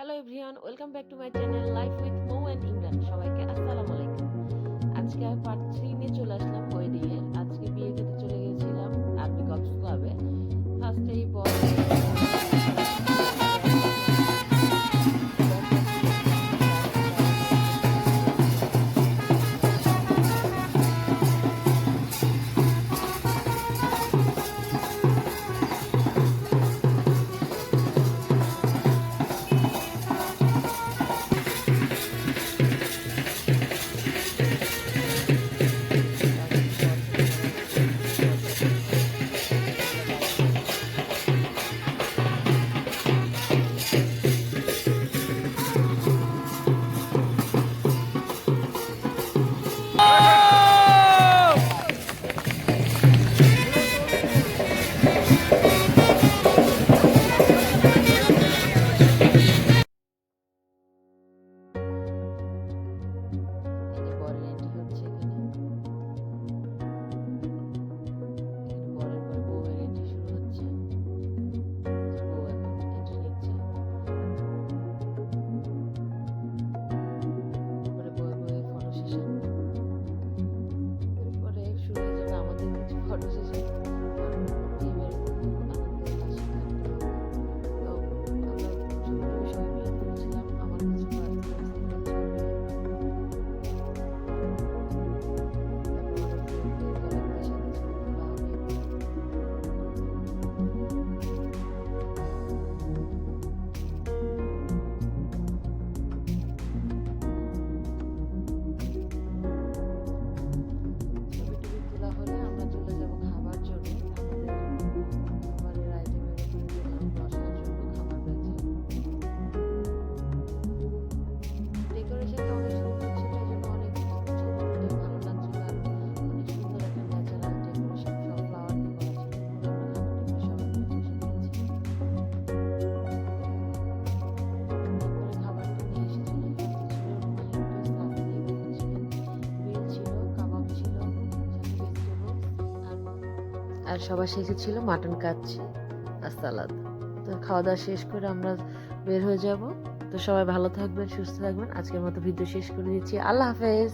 Hello everyone, welcome back to my channel life with Mou and Imran. সবাইকে আসসালামু আলাইকুম। আজকে আমি পার্ট 3 নিয়ে চলে আসলাম ওয়েডিং এর। আজকে বিয়ে খেতে চলে গিয়েছিলাম আরবি গলফ ক্লাবে। ফার্স্টেই ফটো সেশন। আর সবার শেষে ছিল মাটন কাচ্চি আর সালাদ। তো খাওয়া দাওয়া শেষ করে আমরা বের হয়ে যাব। তো সবাই ভালো থাকবেন, সুস্থ থাকবেন। আজকের মতো ভিডিও শেষ করে দিচ্ছি। আল্লাহ হাফেজ।